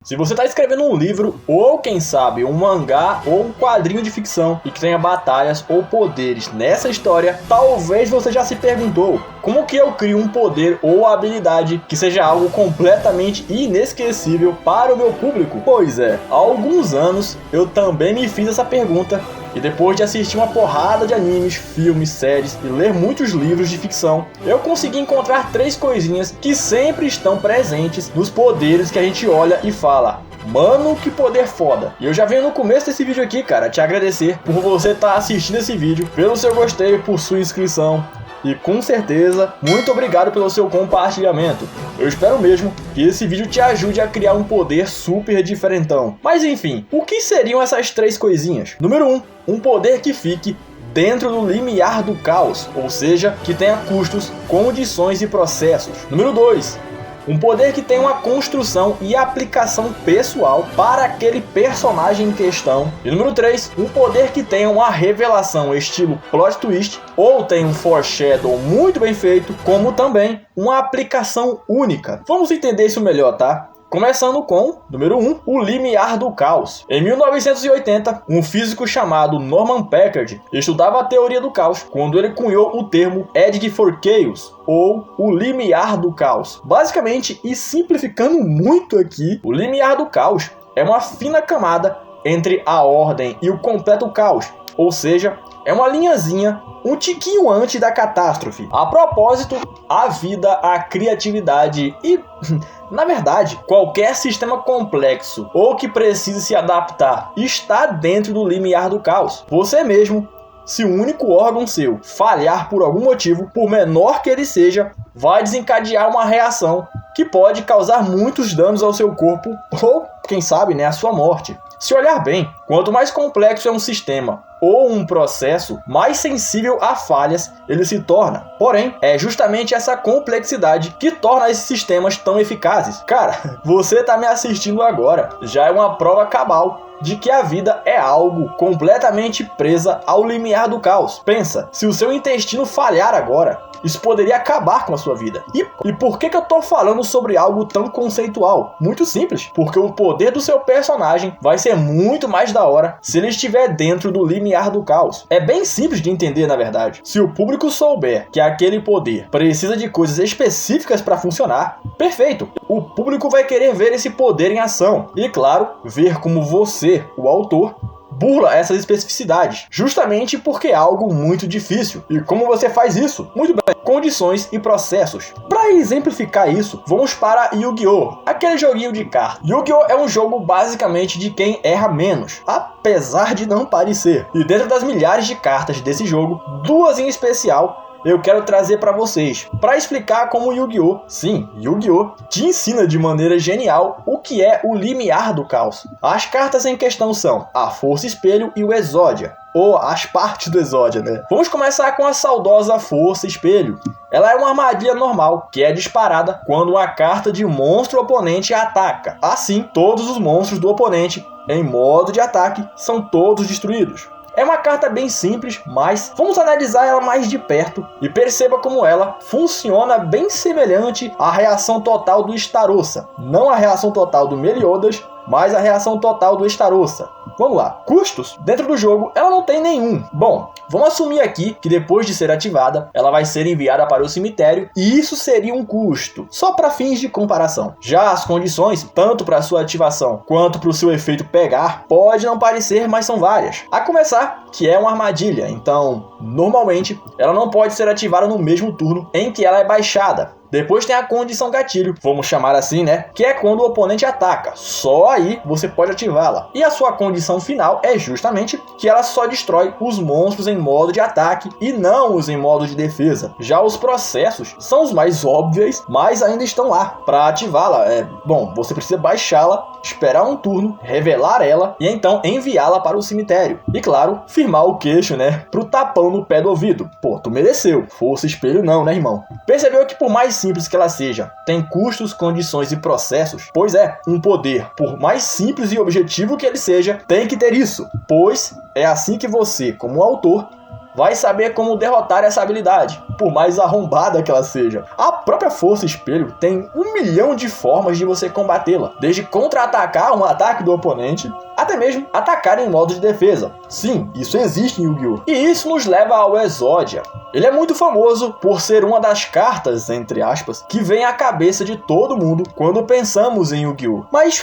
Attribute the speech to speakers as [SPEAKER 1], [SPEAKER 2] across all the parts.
[SPEAKER 1] Se você está escrevendo um livro, ou quem sabe um mangá ou um quadrinho de ficção e que tenha batalhas ou poderes nessa história, talvez você já se perguntou: como que eu crio um poder ou habilidade que seja algo completamente inesquecível para o meu público? Pois é, há alguns anos eu também me fiz essa pergunta. E depois de assistir uma porrada de animes, filmes, séries e ler muitos livros de ficção, eu consegui encontrar 3 coisinhas que sempre estão presentes nos poderes que a gente olha e fala: mano, que poder foda. E eu já venho no começo desse vídeo aqui, cara, te agradecer por você estar assistindo esse vídeo, pelo seu gostei, por sua inscrição. E com certeza, muito obrigado pelo seu compartilhamento. Eu espero mesmo que esse vídeo te ajude a criar um poder super diferentão. Mas enfim, o que seriam essas 3 coisinhas? Número 1, um poder que fique dentro do limiar do caos, ou seja, que tenha custos, condições e processos. Número 2, um poder que tenha uma construção e aplicação pessoal para aquele personagem em questão. E número 3, um poder que tenha uma revelação estilo plot twist, ou tenha um foreshadow muito bem feito, como também uma aplicação única. Vamos entender isso melhor, tá? Começando com, número 1, o limiar do caos. Em 1980, um físico chamado Norman Packard estudava a teoria do caos quando ele cunhou o termo Edge for Chaos, ou o limiar do caos. Basicamente, e simplificando muito aqui, o limiar do caos é uma fina camada entre a ordem e o completo caos, ou seja, é uma linhazinha um tiquinho antes da catástrofe. A propósito, a vida, a criatividade e, na verdade, qualquer sistema complexo ou que precise se adaptar está dentro do limiar do caos. Você mesmo, se o único órgão seu falhar por algum motivo, por menor que ele seja, vai desencadear uma reação que pode causar muitos danos ao seu corpo ou, quem sabe, né, a sua morte. Se olhar bem, quanto mais complexo é um sistema ou um processo, mais sensível a falhas ele se torna. Porém, é justamente essa complexidade que torna esses sistemas tão eficazes. Cara, você tá me assistindo agora, já é uma prova cabal de que a vida é algo completamente presa ao limiar do caos. Pensa, se o seu intestino falhar agora, isso poderia acabar com a sua vida. E por que eu tô falando sobre algo tão conceitual? Muito simples, porque o poder do seu personagem vai ser muito mais da hora se ele estiver dentro do limiar do caos. É bem simples de entender, na verdade. Se o público souber que aquele poder precisa de coisas específicas para funcionar, perfeito! O público vai querer ver esse poder em ação. E claro, ver como você, o autor, burla essas especificidades, justamente porque é algo muito difícil. E como você faz isso? Muito bem, condições e processos. Para exemplificar isso, vamos para Yu-Gi-Oh!, aquele joguinho de cartas. Yu-Gi-Oh! É um jogo basicamente de quem erra menos, apesar de não parecer. E dentro das milhares de cartas desse jogo, 2 em especial eu quero trazer para vocês, para explicar como Yu-Gi-Oh! Sim, Yu-Gi-Oh! Te ensina de maneira genial o que é o limiar do caos. As cartas em questão são a Força Espelho e o Exódia, ou as partes do Exódia, né? Vamos começar com a saudosa Força Espelho. Ela é uma armadilha normal, que é disparada quando uma carta de monstro oponente ataca. Assim, todos os monstros do oponente, em modo de ataque, são todos destruídos. É uma carta bem simples, mas vamos analisar ela mais de perto e perceba como ela funciona bem semelhante à reação total do Starossa. Não a reação total do Meliodas, mas a reação total do Starossa. Vamos lá. Custos? Dentro do jogo, ela não tem nenhum. Bom, vamos assumir aqui que depois de ser ativada, ela vai ser enviada para o cemitério e isso seria um custo, só para fins de comparação. Já as condições, tanto para sua ativação quanto para o seu efeito pegar, pode não parecer, mas são várias. A começar, que é uma armadilha, então, normalmente, ela não pode ser ativada no mesmo turno em que ela é baixada. Depois tem a condição gatilho, vamos chamar assim, né? Que é quando o oponente ataca. Só aí você pode ativá-la. E a sua condição final é justamente que ela só destrói os monstros em modo de ataque e não os em modo de defesa. Já os processos são os mais óbvios, mas ainda estão lá. Para ativá-la, bom, você precisa baixá-la, esperar um turno, revelar ela e então enviá-la para o cemitério. E claro, firmar o queixo, né? Pro tapão no pé do ouvido. Pô, tu mereceu. Força Espelho não, né, irmão? Percebeu que por mais simples que ela seja, tem custos, condições e processos? Pois é, um poder, por mais simples e objetivo que ele seja, tem que ter isso, pois é assim que você, como autor, vai saber como derrotar essa habilidade, por mais arrombada que ela seja. A própria Força Espelho tem 1 milhão de formas de você combatê-la, desde contra-atacar um ataque do oponente, até mesmo atacar em modo de defesa. Sim, isso existe em Yu-Gi-Oh! E isso nos leva ao Exodia. Ele é muito famoso por ser uma das cartas, entre aspas, que vem à cabeça de todo mundo quando pensamos em Yu-Gi-Oh! Mas,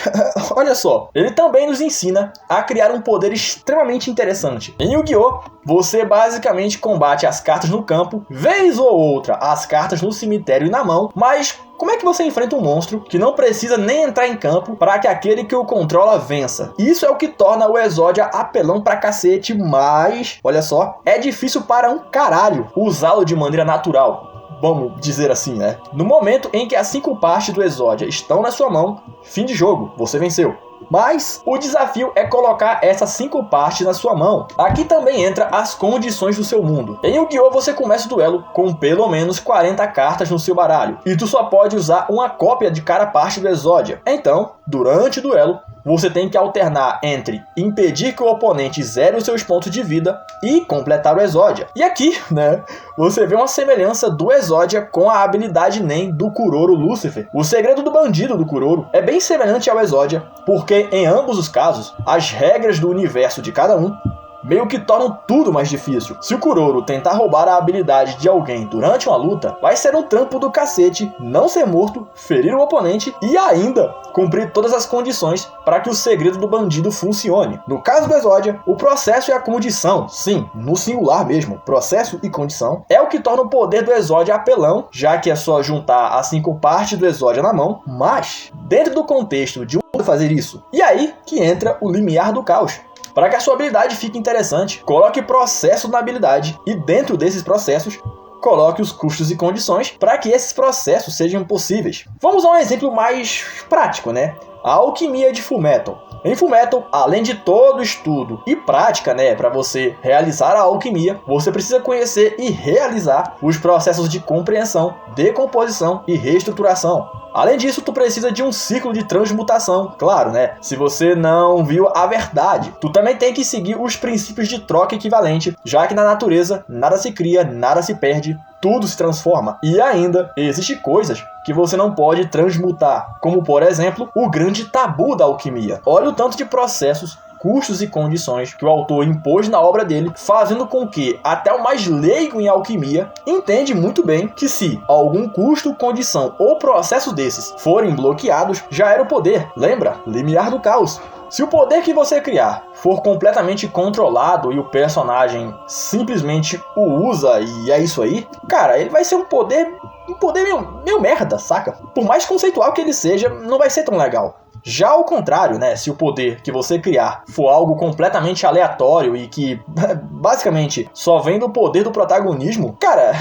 [SPEAKER 1] olha só, ele também nos ensina a criar um poder extremamente interessante. Em Yu-Gi-Oh! Você basicamente combate as cartas no campo, vez ou outra as cartas no cemitério e na mão, mas como é que você enfrenta um monstro que não precisa nem entrar em campo para que aquele que o controla vença? Isso é o que torna o Exodia apelão pra cacete, mas, olha só, é difícil para um caralho usá-lo de maneira natural. Vamos dizer assim, né? No momento em que as 5 partes do Exodia estão na sua mão, fim de jogo, você venceu. Mas o desafio é colocar essas 5 partes na sua mão. Aqui também entra as condições do seu mundo. Em Yu-Gi-Oh! Você começa o duelo com pelo menos 40 cartas no seu baralho, e tu só pode usar uma cópia de cada parte do Exodia. Então, durante o duelo, você tem que alternar entre impedir que o oponente zere os seus pontos de vida e completar o Exodia. E aqui, né, você vê uma semelhança do Exodia com a habilidade Nen do Kuroro Lucifer. O segredo do bandido do Kuroro é bem semelhante ao Exodia, porque em ambos os casos, as regras do universo de cada um meio que tornam tudo mais difícil. Se o Kuroro tentar roubar a habilidade de alguém durante uma luta, vai ser um trampo do cacete não ser morto, ferir o oponente e ainda cumprir todas as condições para que o segredo do bandido funcione. No caso do Exodia, o processo e a condição, sim, no singular mesmo, processo e condição, é o que torna o poder do Exodia apelão, já que é só juntar as 5 partes do Exodia na mão, mas dentro do contexto de fazer isso. E aí que entra o limiar do caos. Para que a sua habilidade fique interessante, coloque processo na habilidade e dentro desses processos, coloque os custos e condições para que esses processos sejam possíveis. Vamos a um exemplo mais prático, né? A alquimia de Fullmetal. Em Fullmetal, além de todo estudo e prática, né, para você realizar a alquimia, você precisa conhecer e realizar os processos de compreensão, decomposição e reestruturação. Além disso, tu precisa de um ciclo de transmutação, claro, né? Se você não viu a verdade, tu também tem que seguir os princípios de troca equivalente, já que na natureza nada se cria, nada se perde, tudo se transforma. E ainda, existem coisas que você não pode transmutar, como por exemplo, o grande tabu da alquimia. Olha o tanto de processos, custos e condições que o autor impôs na obra dele, fazendo com que até o mais leigo em alquimia entende muito bem que se algum custo, condição ou processo desses forem bloqueados, já era o poder. Lembra? Limiar do caos. Se o poder que você criar for completamente controlado e o personagem simplesmente o usa e é isso aí, cara, ele vai ser um poder meio merda, saca? Por mais conceitual que ele seja, não vai ser tão legal. Já ao contrário, né, se o poder que você criar for algo completamente aleatório e que, basicamente, só vem do poder do protagonismo, cara,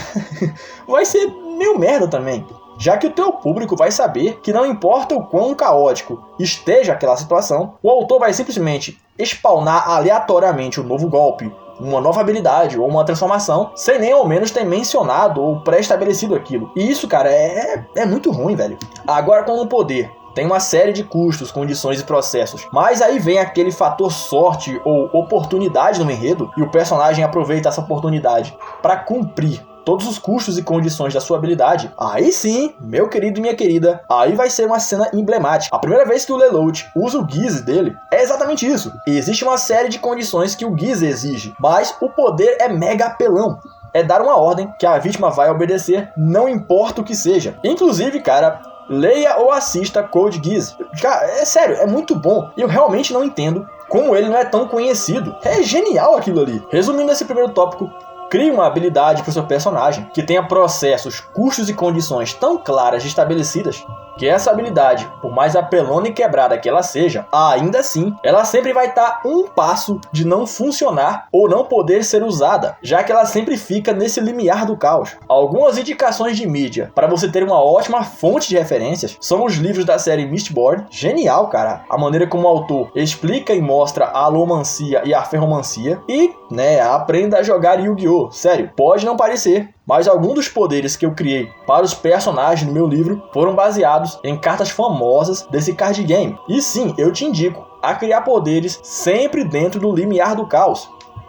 [SPEAKER 1] vai ser meio merda também. Já que o teu público vai saber que não importa o quão caótico esteja aquela situação, o autor vai simplesmente spawnar aleatoriamente um novo golpe, uma nova habilidade ou uma transformação, sem nem ao menos ter mencionado ou pré-estabelecido aquilo. E isso, cara, é muito ruim, velho. Agora, com o poder tem uma série de custos, condições e processos, mas aí vem aquele fator sorte ou oportunidade no enredo e o personagem aproveita essa oportunidade para cumprir todos os custos e condições da sua habilidade. Aí sim, meu querido e minha querida, aí vai ser uma cena emblemática. A primeira vez que o Lelouch usa o Guise dele é exatamente isso. Existe uma série de condições que o Guise exige, mas o poder é mega apelão. É dar uma ordem que a vítima vai obedecer, não importa o que seja. Inclusive, cara, leia ou assista Code Geass. Cara, é sério, é muito bom. E eu realmente não entendo como ele não é tão conhecido. É genial aquilo ali. Resumindo esse primeiro tópico, crie uma habilidade para o seu personagem que tenha processos, custos e condições tão claras e estabelecidas que essa habilidade, por mais apelona e quebrada que ela seja, ainda assim, ela sempre vai estar um passo de não funcionar ou não poder ser usada, já que ela sempre fica nesse limiar do caos. Algumas indicações de mídia para você ter uma ótima fonte de referências são os livros da série Mistborn. Genial, cara, a maneira como o autor explica e mostra a alomancia e a ferromancia, e, né, aprenda a jogar Yu-Gi-Oh! Sério, pode não parecer, mas alguns dos poderes que eu criei para os personagens no meu livro foram baseados em cartas famosas desse card game. E sim, eu te indico a criar poderes sempre dentro do limiar do caos.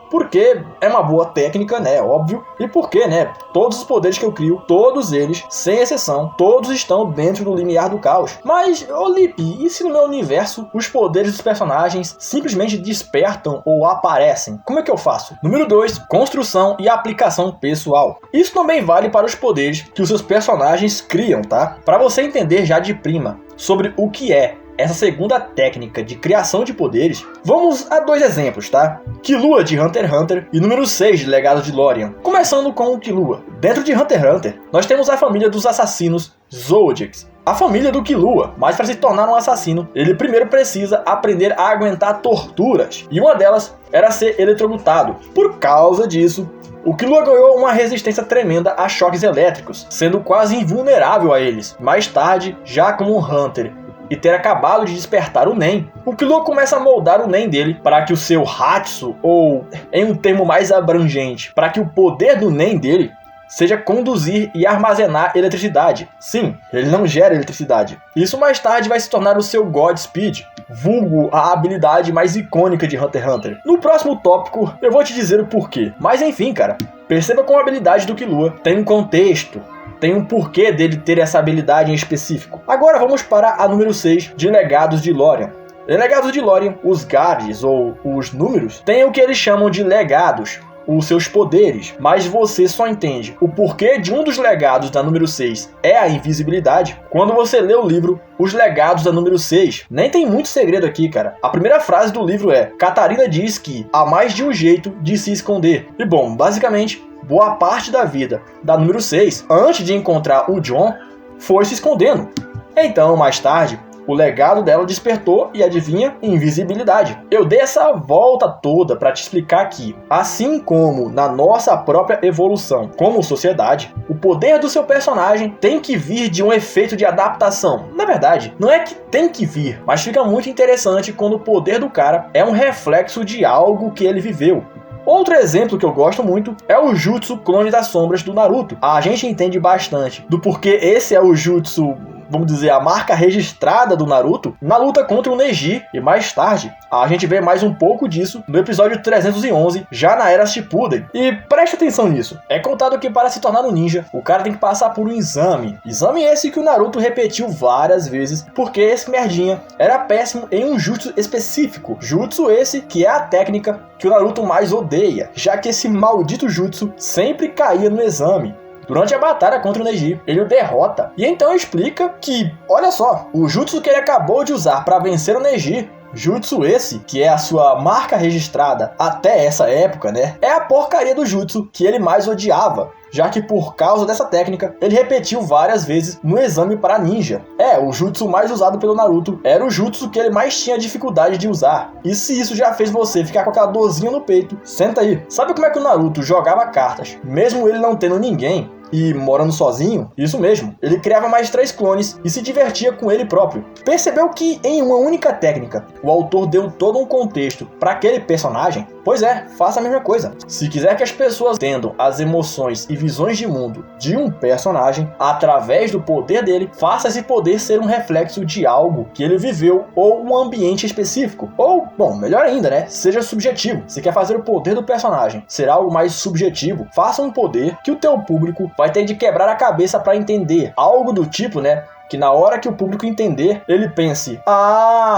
[SPEAKER 1] porque é uma boa técnica, né, óbvio, e porque, né, todos os poderes que eu crio, todos eles, sem exceção, todos estão dentro do limiar do caos. Mas, Lipe, e se no meu universo os poderes dos personagens simplesmente despertam ou aparecem? Como é que eu faço? Número 2, construção e aplicação pessoal. Isso também vale para os poderes que os seus personagens criam, tá? Para você entender já de prima sobre o que é essa segunda técnica de criação de poderes, vamos a 2 exemplos, tá? Killua de Hunter x Hunter e número 6 de Legado de Lórien. Começando com o Killua. Dentro de Hunter x Hunter, nós temos a família dos assassinos Zodiacs, a família do Killua, mas para se tornar um assassino, ele primeiro precisa aprender a aguentar torturas, e uma delas era ser eletrocutado. Por causa disso, o Killua ganhou uma resistência tremenda a choques elétricos, sendo quase invulnerável a eles. Mais tarde, já como Hunter e ter acabado de despertar o Nen, o Killua começa a moldar o Nen dele para que o seu Hatsu, ou em um termo mais abrangente, para que o poder do Nen dele seja conduzir e armazenar eletricidade. Sim, ele não gera eletricidade. Isso mais tarde vai se tornar o seu Godspeed, vulgo a habilidade mais icônica de Hunter x Hunter. No próximo tópico eu vou te dizer o porquê. Mas enfim, cara, perceba como a habilidade do Killua tem um contexto, tem um porquê dele ter essa habilidade em específico. Agora vamos para a número 6 de Legados de Lórien. Em Legados de Lórien, os Guards, ou os números, têm o que eles chamam de legados, os seus poderes, mas você só entende o porquê de um dos legados da número 6 é a invisibilidade quando você lê o livro Os Legados da número 6. Nem tem muito segredo aqui, cara. A primeira frase do livro é: Catarina diz que há mais de um jeito de se esconder. E bom, basicamente, boa parte da vida da número 6, antes de encontrar o John, foi se escondendo. Então, mais tarde, o legado dela despertou e, adivinha, invisibilidade. Eu dei essa volta toda para te explicar que, assim como na nossa própria evolução como sociedade, o poder do seu personagem tem que vir de um efeito de adaptação. Na verdade, não é que tem que vir, mas fica muito interessante quando o poder do cara é um reflexo de algo que ele viveu. Outro exemplo que eu gosto muito é o Jutsu Clone das Sombras do Naruto. A gente entende bastante do porquê esse é o Jutsu, vamos dizer, a marca registrada do Naruto na luta contra o Neji, e mais tarde a gente vê mais um pouco disso no episódio 311, já na Era Shippuden. E preste atenção nisso, é contado que para se tornar um ninja, o cara tem que passar por um exame esse que o Naruto repetiu várias vezes, porque esse merdinha era péssimo em um jutsu específico, jutsu esse que é a técnica que o Naruto mais odeia, já que esse maldito jutsu sempre caía no exame. Durante a batalha contra o Neji, ele o derrota. E então explica que, olha só, o jutsu que ele acabou de usar para vencer o Neji, jutsu esse, que é a sua marca registrada até essa época, né, é a porcaria do jutsu que ele mais odiava, já que por causa dessa técnica, ele repetiu várias vezes no exame para ninja. O jutsu mais usado pelo Naruto era o jutsu que ele mais tinha dificuldade de usar. E se isso já fez você ficar com aquela dorzinha no peito, senta aí. Sabe como é que o Naruto jogava cartas, mesmo ele não tendo ninguém e morando sozinho? Isso mesmo, ele criava mais 3 clones e se divertia com ele próprio. Percebeu que em uma única técnica, o autor deu todo um contexto para aquele personagem? Pois é, faça a mesma coisa. Se quiser que as pessoas entendam as emoções e visões de mundo de um personagem através do poder dele, faça esse poder ser um reflexo de algo que ele viveu ou um ambiente específico. Ou, bom, melhor ainda, né? Seja subjetivo. Se quer fazer o poder do personagem ser algo mais subjetivo, faça um poder que o teu público vai ter de quebrar a cabeça para entender. Algo do tipo, né, que na hora que o público entender, ele pense: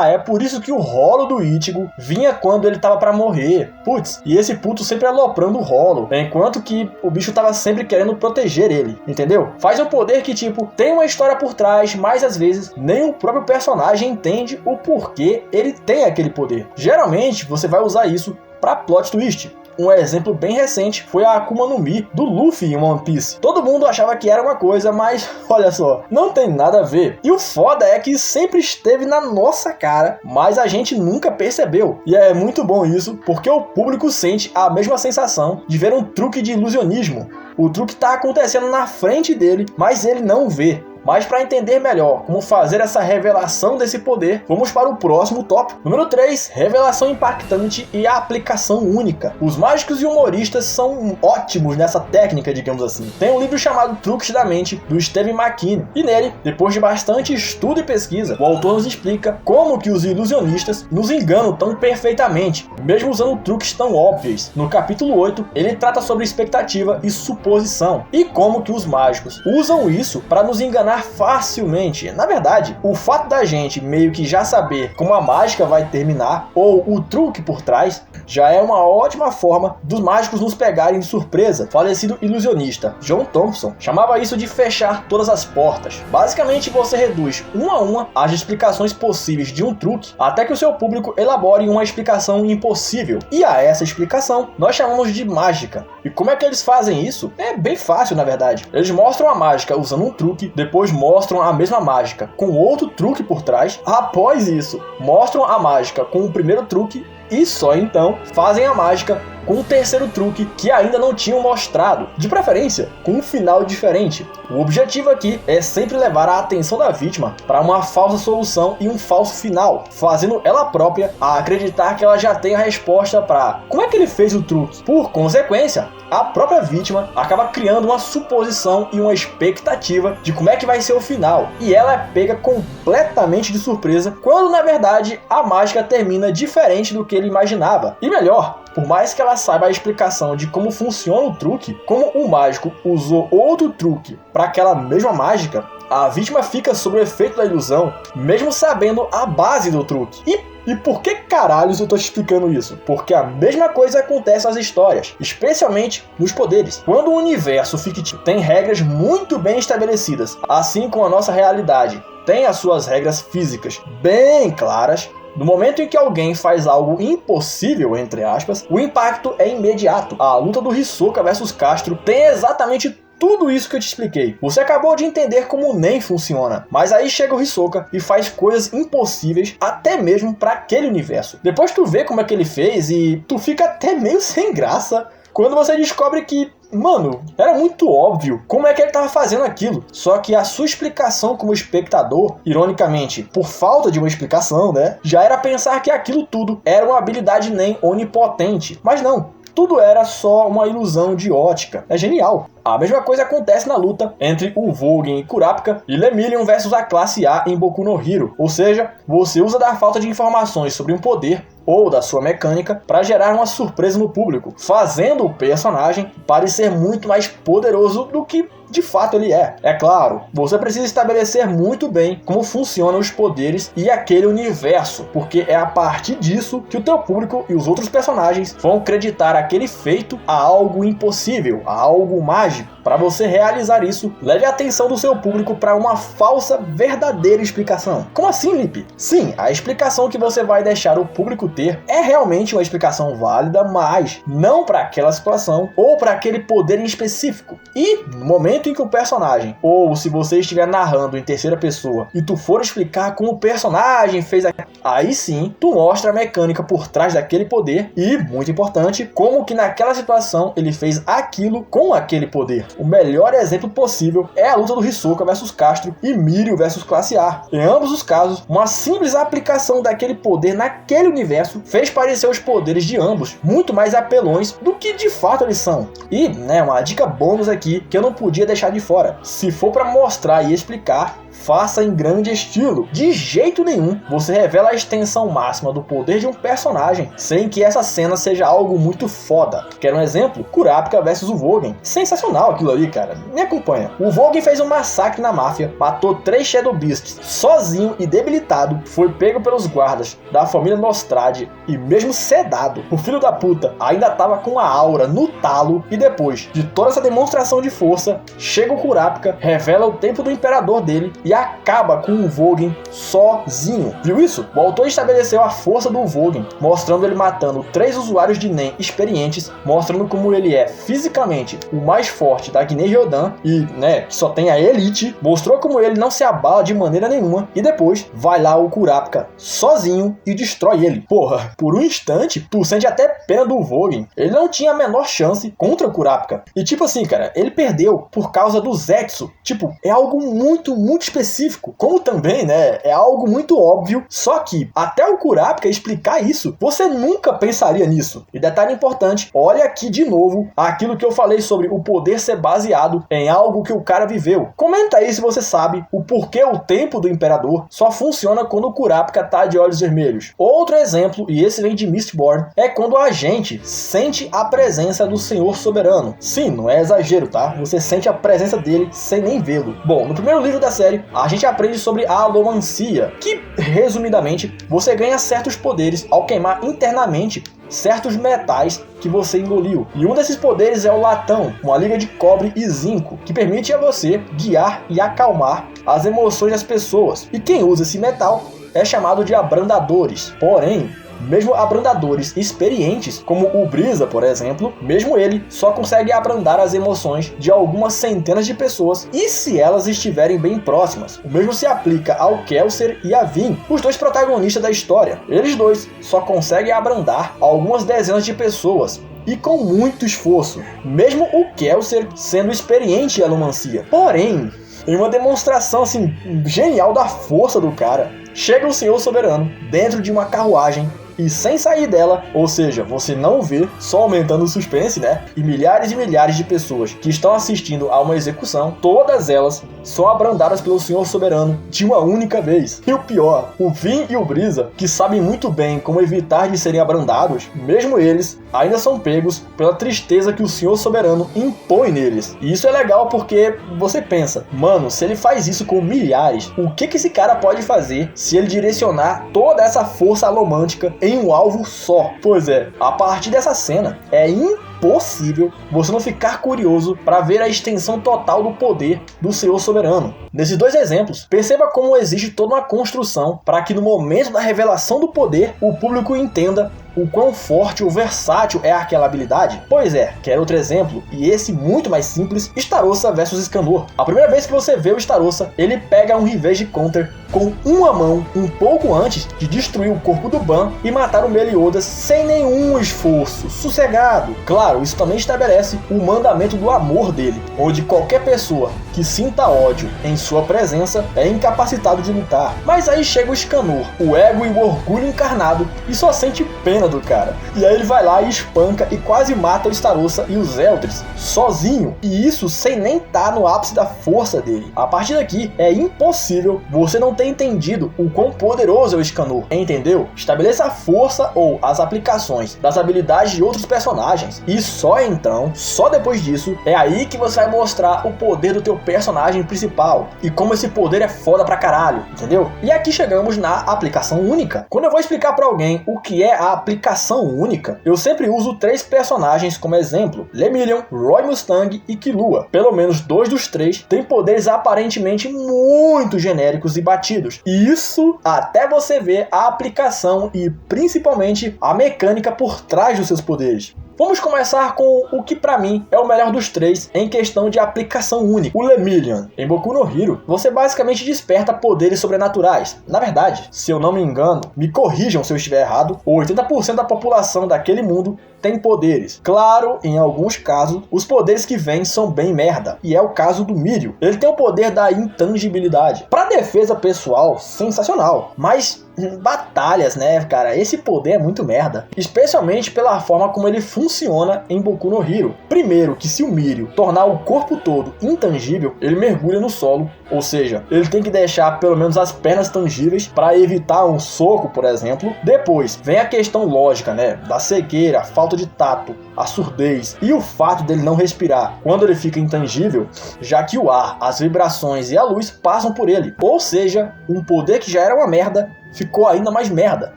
[SPEAKER 1] é por isso que o rolo do Ichigo vinha quando ele tava pra morrer. Putz, e esse puto sempre aloprando o rolo, enquanto que o bicho tava sempre querendo proteger ele, entendeu? Faz um poder que, tipo, tem uma história por trás, mas às vezes nem o próprio personagem entende o porquê ele tem aquele poder. Geralmente, você vai usar isso pra plot twist. Um exemplo bem recente foi a Akuma no Mi do Luffy em One Piece. Todo mundo achava que era uma coisa, mas olha só, não tem nada a ver. E o foda é que sempre esteve na nossa cara, mas a gente nunca percebeu. E é muito bom isso, porque o público sente a mesma sensação de ver um truque de ilusionismo. O truque tá acontecendo na frente dele, mas ele não vê. Mas para entender melhor como fazer essa revelação desse poder, vamos para o próximo tópico. Número 3, revelação impactante e a aplicação única. Os mágicos e humoristas são ótimos nessa técnica, digamos assim. Tem um livro chamado Truques da Mente, do Stephen McKinney, e nele, depois de bastante estudo e pesquisa, o autor nos explica como que os ilusionistas nos enganam tão perfeitamente, mesmo usando truques tão óbvios. No capítulo 8, ele trata sobre expectativa e suposição, e como que os mágicos usam isso para nos enganar facilmente. Na verdade, o fato da gente meio que já saber como a mágica vai terminar, ou o truque por trás, já é uma ótima forma dos mágicos nos pegarem de surpresa. O falecido ilusionista John Thompson chamava isso de fechar todas as portas. Basicamente, você reduz uma a uma as explicações possíveis de um truque, até que o seu público elabore uma explicação impossível. E a essa explicação nós chamamos de mágica. E como é que eles fazem isso? É bem fácil, na verdade. Eles mostram a mágica usando um truque, depois mostram a mesma mágica com outro truque por trás. Após isso, mostram a mágica com o primeiro truque e só então fazem a mágica com um terceiro truque que ainda não tinham mostrado, de preferência com um final diferente. O objetivo aqui é sempre levar a atenção da vítima para uma falsa solução e um falso final, fazendo ela própria a acreditar que ela já tem a resposta para como é que ele fez o truque. Por consequência, a própria vítima acaba criando uma suposição e uma expectativa de como é que vai ser o final, e ela é pega completamente de surpresa quando na verdade a mágica termina diferente do que ele imaginava. E melhor, por mais que ela saiba a explicação de como funciona o truque, como o mágico usou outro truque para aquela mesma mágica, a vítima fica sob o efeito da ilusão, mesmo sabendo a base do truque. E por que caralhos eu tô te explicando isso? Porque a mesma coisa acontece nas histórias, especialmente nos poderes. Quando o universo fictício tem regras muito bem estabelecidas, assim como a nossa realidade tem as suas regras físicas bem claras, no momento em que alguém faz algo impossível, entre aspas, o impacto é imediato. A luta do Hisoka versus Castro tem exatamente tudo isso que eu te expliquei. Você acabou de entender como o NEM funciona, mas aí chega o Hisoka e faz coisas impossíveis até mesmo para aquele universo. Depois tu vê como é que ele fez e tu fica até meio sem graça quando você descobre que, mano, era muito óbvio como é que ele tava fazendo aquilo. Só que a sua explicação como espectador, ironicamente, por falta de uma explicação, né, já era pensar que aquilo tudo era uma habilidade NEM onipotente. Mas não. Tudo era só uma ilusão de ótica. É genial. A mesma coisa acontece na luta entre o Vogen e Kurapika e Lemillion versus a classe A em Boku no Hero. Ou seja, você usa da falta de informações sobre um poder ou da sua mecânica para gerar uma surpresa no público, fazendo o personagem parecer muito mais poderoso do que de fato ele é. É claro, você precisa estabelecer muito bem como funcionam os poderes e aquele universo, porque é a partir disso que o teu público e os outros personagens vão acreditar aquele feito a algo impossível, a algo mágico. Para você realizar isso, leve a atenção do seu público para uma falsa, verdadeira explicação. Como assim, Lipe? Sim, a explicação que você vai deixar o público ter é realmente uma explicação válida, mas não para aquela situação ou para aquele poder em específico. E no momento em que o personagem, ou se você estiver narrando em terceira pessoa e tu for explicar como o personagem fez aí sim, tu mostra a mecânica por trás daquele poder e, muito importante, como que naquela situação ele fez aquilo com aquele poder. O melhor exemplo possível é a luta do Hisoka versus Castro e Mirio versus classe A. Em ambos os casos, uma simples aplicação daquele poder naquele universo fez parecer os poderes de ambos muito mais apelões do que de fato eles são. E, uma dica bônus aqui que eu não podia deixar de fora. Se for para mostrar e explicar, faça em grande estilo. De jeito nenhum você revela a extensão máxima do poder de um personagem sem que essa cena seja algo muito foda. Quer um exemplo? Kurapika versus o Vogen. Sensacional aquilo ali, cara. Me acompanha. O Vogen fez um massacre na máfia, matou 3 Shadow Beasts sozinho e debilitado, foi pego pelos guardas da família Nostrade e mesmo sedado, o filho da puta ainda tava com a aura no talo e depois de toda essa demonstração de força, chega o Kurapika, revela o tempo do imperador dele e acaba com o Vogen sozinho. Viu isso? O autor estabeleceu a força do Vogen, mostrando ele matando 3 usuários de Nen experientes, mostrando como ele é fisicamente o mais forte da Guiné Jodan e, né, que só tem a elite, mostrou como ele não se abala de maneira nenhuma e depois vai lá o Kurapika sozinho e destrói ele. Porra, por um instante, tu sente até pena do Vogen. Ele não tinha a menor chance contra o Kurapika. E tipo assim, cara, ele perdeu por causa do Zetsu. Tipo, é algo muito específico. Como também, né, é algo muito óbvio, só que até o Kurapika explicar isso, você nunca pensaria nisso. E detalhe importante, olha aqui de novo aquilo que eu falei sobre o poder ser baseado em algo que o cara viveu. Comenta aí se você sabe o porquê o tempo do Imperador só funciona quando o Kurapika tá de olhos vermelhos. Outro exemplo, e esse vem de Mistborn, é quando a gente sente a presença do Senhor Soberano. Sim, não é exagero, tá? Você sente a presença dele sem nem vê-lo. Bom, no primeiro livro da série, a gente aprende sobre a alomancia, que, resumidamente, você ganha certos poderes ao queimar internamente certos metais que você engoliu. E um desses poderes é o latão, uma liga de cobre e zinco, que permite a você guiar e acalmar as emoções das pessoas. E quem usa esse metal é chamado de abrandadores. Porém, mesmo abrandadores experientes, como o Brisa, por exemplo, mesmo ele só consegue abrandar as emoções de algumas centenas de pessoas e se elas estiverem bem próximas. O mesmo se aplica ao Kelsier e a Vin, os dois protagonistas da história. Eles dois só conseguem abrandar algumas dezenas de pessoas e com muito esforço, mesmo o Kelsier sendo experiente em alomancia. Porém, em uma demonstração assim genial da força do cara, chega o Senhor Soberano dentro de uma carruagem e sem sair dela, ou seja, você não vê, só aumentando o suspense, né? E milhares de pessoas que estão assistindo a uma execução, todas elas são abrandadas pelo Senhor Soberano de uma única vez. E o pior, o Vin e o Brisa, que sabem muito bem como evitar de serem abrandados, mesmo eles ainda são pegos pela tristeza que o Senhor Soberano impõe neles. E isso é legal porque você pensa, mano, se ele faz isso com milhares, o que esse cara pode fazer se ele direcionar toda essa força alomântica em um alvo só? Pois é, a partir dessa cena, é impossível você não ficar curioso para ver a extensão total do poder do Senhor Soberano. Nesses dois exemplos, perceba como existe toda uma construção para que no momento da revelação do poder, o público entenda o quão forte ou versátil é aquela habilidade. Pois é, quer outro exemplo, e esse muito mais simples, Starossa vs Escanor. A primeira vez que você vê o Starossa, ele pega um Revenge Counter com uma mão um pouco antes de destruir o corpo do Ban e matar o Meliodas sem nenhum esforço, sossegado. Claro, isso também estabelece o mandamento do amor dele, onde qualquer pessoa que sinta ódio em sua presença é incapacitado de lutar. Mas aí chega o Escanor, o ego e o orgulho encarnado, e só sente pena do cara. E aí ele vai lá e espanca e quase mata o Starossa e os Eldris sozinho, e isso sem nem estar no ápice da força dele. A partir daqui é impossível você não ter entendido o quão poderoso é o Escanor, entendeu? Estabeleça a força ou as aplicações das habilidades de outros personagens, e só então, só depois disso, é aí que você vai mostrar o poder do teu personagem principal e como esse poder é foda pra caralho, entendeu? E aqui chegamos na aplicação única. Quando eu vou explicar pra alguém o que é a aplicação única, eu sempre uso 3 personagens como exemplo: Lemillion, Roy Mustang e Killua. Pelo menos 2 dos 3 têm poderes aparentemente muito genéricos e batidos. E isso até você ver a aplicação e principalmente a mecânica por trás dos seus poderes. Vamos começar com o que pra mim é o melhor dos 3 em questão de aplicação única, o Lemillion. Em Boku no Hero, você basicamente desperta poderes sobrenaturais. Na verdade, se eu não me engano, me corrijam se eu estiver errado, 80% da população daquele mundo tem poderes. Claro, em alguns casos, os poderes que vêm são bem merda, e é o caso do Mirio. Ele tem o poder da intangibilidade. Pra defesa pessoal, sensacional, mas batalhas, né, cara, esse poder é muito merda, especialmente pela forma como ele funciona em Boku no Hero. Primeiro, que se o Mirio tornar o corpo todo intangível, ele mergulha no solo, ou seja, ele tem que deixar pelo menos as pernas tangíveis para evitar um soco, por exemplo. Depois, vem a questão lógica, né, da cegueira, a falta de tato, a surdez e o fato dele não respirar quando ele fica intangível, já que o ar, as vibrações e a luz passam por ele, ou seja, um poder que já era uma merda ficou ainda mais merda.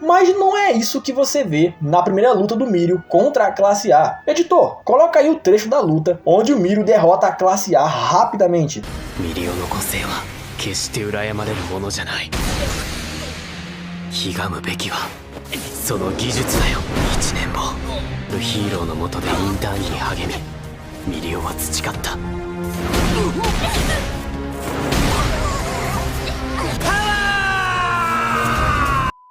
[SPEAKER 1] Mas não é isso que você vê na primeira luta do Mirio contra a classe A. Editor, coloca aí o trecho da luta onde o Mirio derrota a classe A rapidamente.
[SPEAKER 2] 決して羨まれるものじゃない。ひがむべきはその技術だよ。1年後ヒーローの下でインターンに励み、ミリオは培った。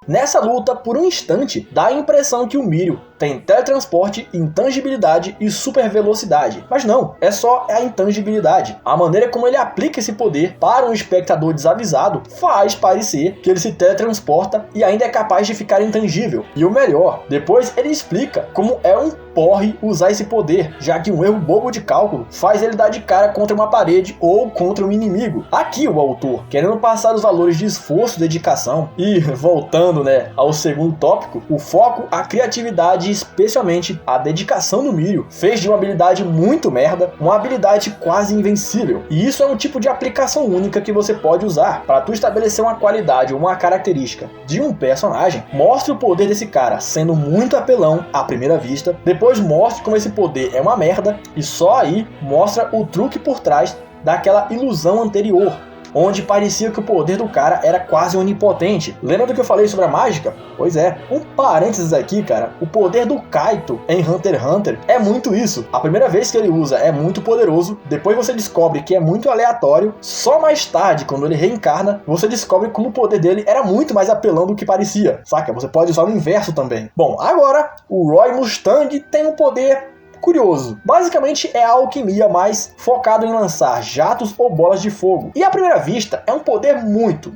[SPEAKER 1] Nessa luta, por um instante, dá a impressão que o Mirio tem teletransporte, intangibilidade e super velocidade. Mas não, é só a intangibilidade. A maneira como ele aplica esse poder para um espectador desavisado faz parecer que ele se teletransporta e ainda é capaz de ficar intangível. E o melhor, depois ele explica como é um porre usar esse poder, já que um erro bobo de cálculo faz ele dar de cara contra uma parede ou contra um inimigo. Aqui o autor, querendo passar os valores de esforço e dedicação, e voltando ao segundo tópico, o foco, a criatividade e especialmente a dedicação do Mirio fez de uma habilidade muito merda uma habilidade quase invencível. E isso é um tipo de aplicação única que você pode usar para tu estabelecer uma qualidade ou uma característica de um personagem. Mostre o poder desse cara sendo muito apelão à primeira vista, depois mostre como esse poder é uma merda e só aí mostra o truque por trás daquela ilusão anterior, onde parecia que o poder do cara era quase onipotente. Lembra do que eu falei sobre a mágica? Pois é, um parênteses aqui, cara, o poder do Kaito em Hunter x Hunter é muito isso. A primeira vez que ele usa é muito poderoso, depois você descobre que é muito aleatório, só mais tarde, quando ele reencarna, você descobre como o poder dele era muito mais apelão do que parecia, saca? Você pode usar o inverso também. Bom, agora, o Roy Mustang tem um poder curioso. Basicamente é a alquimia, mais focado em lançar jatos ou bolas de fogo. E à primeira vista é um poder muito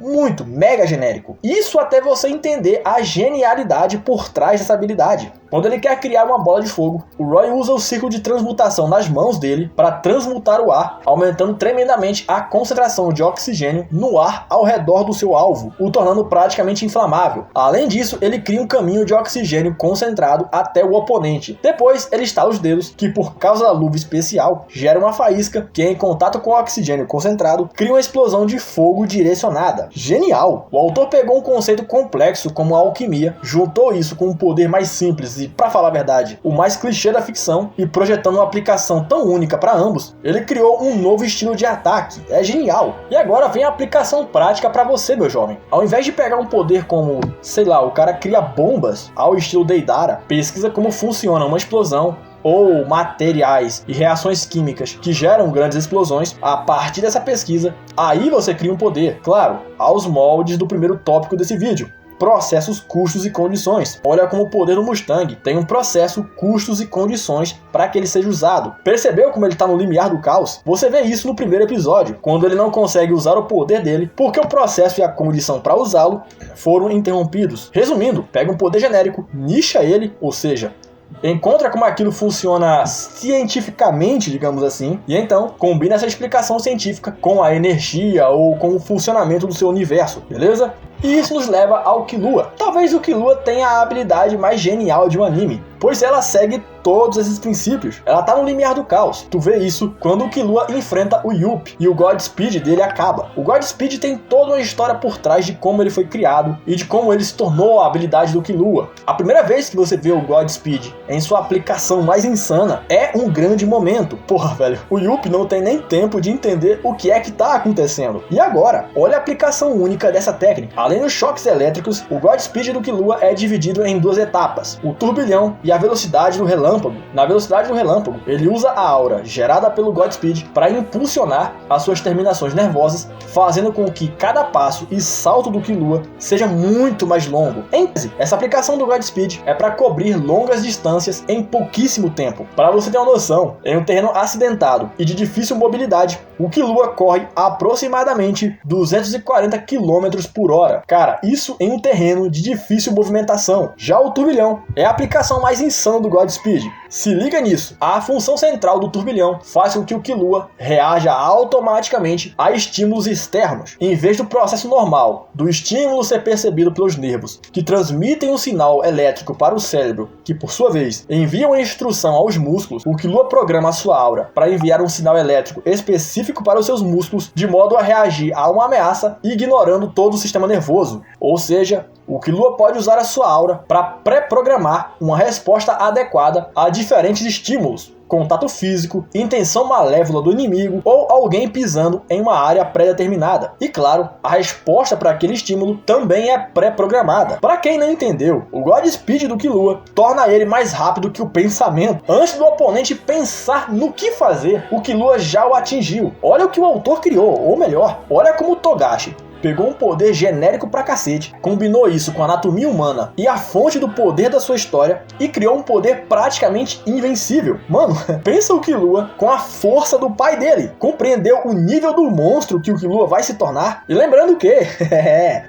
[SPEAKER 1] mega genérico. Isso até você entender a genialidade por trás dessa habilidade. Quando ele quer criar uma bola de fogo, o Roy usa o círculo de transmutação nas mãos dele para transmutar o ar, aumentando tremendamente a concentração de oxigênio no ar ao redor do seu alvo, o tornando praticamente inflamável. Além disso, ele cria um caminho de oxigênio concentrado até o oponente. Depois, ele estala os dedos, que por causa da luva especial, gera uma faísca que, em contato com o oxigênio concentrado, cria uma explosão de fogo direcionada. Genial! O autor pegou um conceito complexo como a alquimia, juntou isso com um poder mais simples e, pra falar a verdade, o mais clichê da ficção, e projetando uma aplicação tão única para ambos, ele criou um novo estilo de ataque. É genial! E agora vem a aplicação prática para você, meu jovem. Ao invés de pegar um poder como, sei lá, o cara cria bombas ao estilo Deidara, pesquisa como funciona uma explosão ou materiais e reações químicas que geram grandes explosões. A partir dessa pesquisa, aí você cria um poder, claro, aos moldes do primeiro tópico desse vídeo: processos, custos e condições. Olha como o poder do Mustang tem um processo, custos e condições para que ele seja usado. Percebeu como ele está no limiar do caos? Você vê isso no primeiro episódio, quando ele não consegue usar o poder dele porque o processo e a condição para usá-lo foram interrompidos. Resumindo, pega um poder genérico, nicha ele, ou seja, encontra como aquilo funciona cientificamente, digamos assim, e então combina essa explicação científica com a energia ou com o funcionamento do seu universo, beleza? E isso nos leva ao Killua. Talvez o Killua tenha a habilidade mais genial de um anime, pois ela segue todos esses princípios. Ela tá no limiar do caos. Tu vê isso quando o Killua enfrenta o Yuppie e o Godspeed dele acaba. O Godspeed tem toda uma história por trás de como ele foi criado e de como ele se tornou a habilidade do Killua. A primeira vez que você vê o Godspeed em sua aplicação mais insana é um grande momento. Porra, velho, o Yuppie não tem nem tempo de entender o que é que tá acontecendo. E agora, olha a aplicação única dessa técnica. Além dos choques elétricos, o Godspeed do Killua é dividido em duas etapas: o turbilhão e a velocidade do relâmpago. Na velocidade do relâmpago, ele usa a aura gerada pelo Godspeed para impulsionar as suas terminações nervosas, fazendo com que cada passo e salto do Killua seja muito mais longo. Em tese, essa aplicação do Godspeed é para cobrir longas distâncias em pouquíssimo tempo. Para você ter uma noção, em um terreno acidentado e de difícil mobilidade, o Killua corre aproximadamente 240 km por hora. Cara, isso em um terreno de difícil movimentação. Já o turbilhão é a aplicação mais insana do Godspeed. Se liga nisso, a função central do turbilhão faz com que o Killua reaja automaticamente a estímulos externos, em vez do processo normal do estímulo ser percebido pelos nervos, que transmitem um sinal elétrico para o cérebro, que por sua vez envia uma instrução aos músculos. O Killua programa a sua aura para enviar um sinal elétrico específico para os seus músculos, de modo a reagir a uma ameaça ignorando todo o sistema nervoso. Ou seja, o Killua pode usar a sua aura para pré-programar uma resposta adequada a diferentes estímulos. contato físico, intenção malévola do inimigo ou alguém pisando em uma área pré-determinada. E claro, a resposta para aquele estímulo também é pré-programada. Para quem não entendeu, o Godspeed do Killua torna ele mais rápido que o pensamento. Antes do oponente pensar no que fazer, o Killua já o atingiu. Olha o que o autor criou, ou melhor, olha como o Togashi pegou um poder genérico pra cacete, combinou isso com a anatomia humana e a fonte do poder da sua história e criou um poder praticamente invencível. Mano, pensa o Killua com a força do pai dele. Compreendeu o nível do monstro que o Killua vai se tornar? E lembrando que,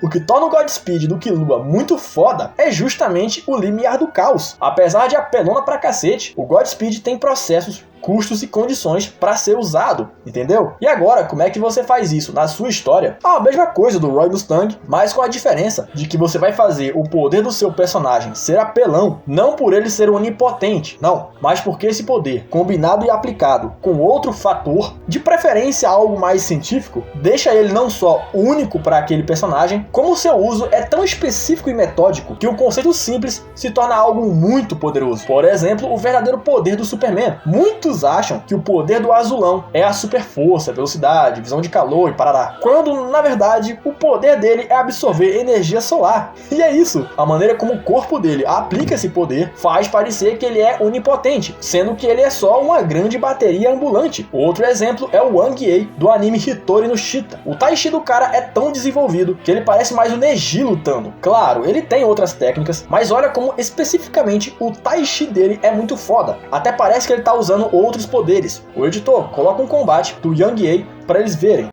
[SPEAKER 1] o que torna o Godspeed do Killua muito foda é justamente o limiar do caos. Apesar de apelona pra cacete, o Godspeed tem processos, custos e condições para ser usado, entendeu? E agora, como é que você faz isso na sua história? A mesma coisa do Roy Mustang, mas com a diferença de que você vai fazer o poder do seu personagem ser apelão, não por ele ser onipotente, não, mas porque esse poder, combinado e aplicado com outro fator, de preferência algo mais científico, deixa ele não só único para aquele personagem, como o seu uso é tão específico e metódico que um conceito simples se torna algo muito poderoso. Por exemplo, o verdadeiro poder do Superman. Muitos acham que o poder do azulão é a super força, velocidade, visão de calor e parará, quando na verdade o poder dele é absorver energia solar. E é isso, a maneira como o corpo dele aplica esse poder faz parecer que ele é onipotente, sendo que ele é só uma grande bateria ambulante. Outro exemplo é o Wang-Ei do anime Hitori no Shita. O Tai Chi do cara é tão desenvolvido que ele parece mais o Neji lutando. Claro, ele tem outras técnicas, mas olha como especificamente o Tai Chi dele é muito foda. Até parece que ele tá usando outros poderes. O editor coloca um combate do Yang-Ei para eles verem.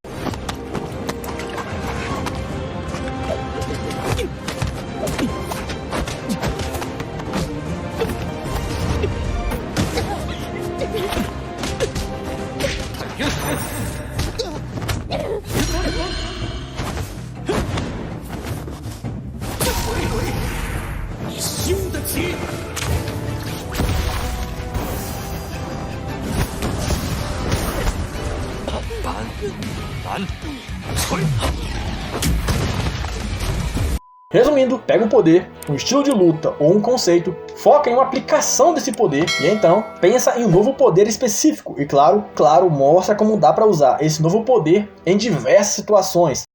[SPEAKER 1] Resumindo, pega um poder, um estilo de luta ou um conceito, foca em uma aplicação desse poder e então pensa em um novo poder específico e claro, mostra como dá para usar esse novo poder em diversas situações.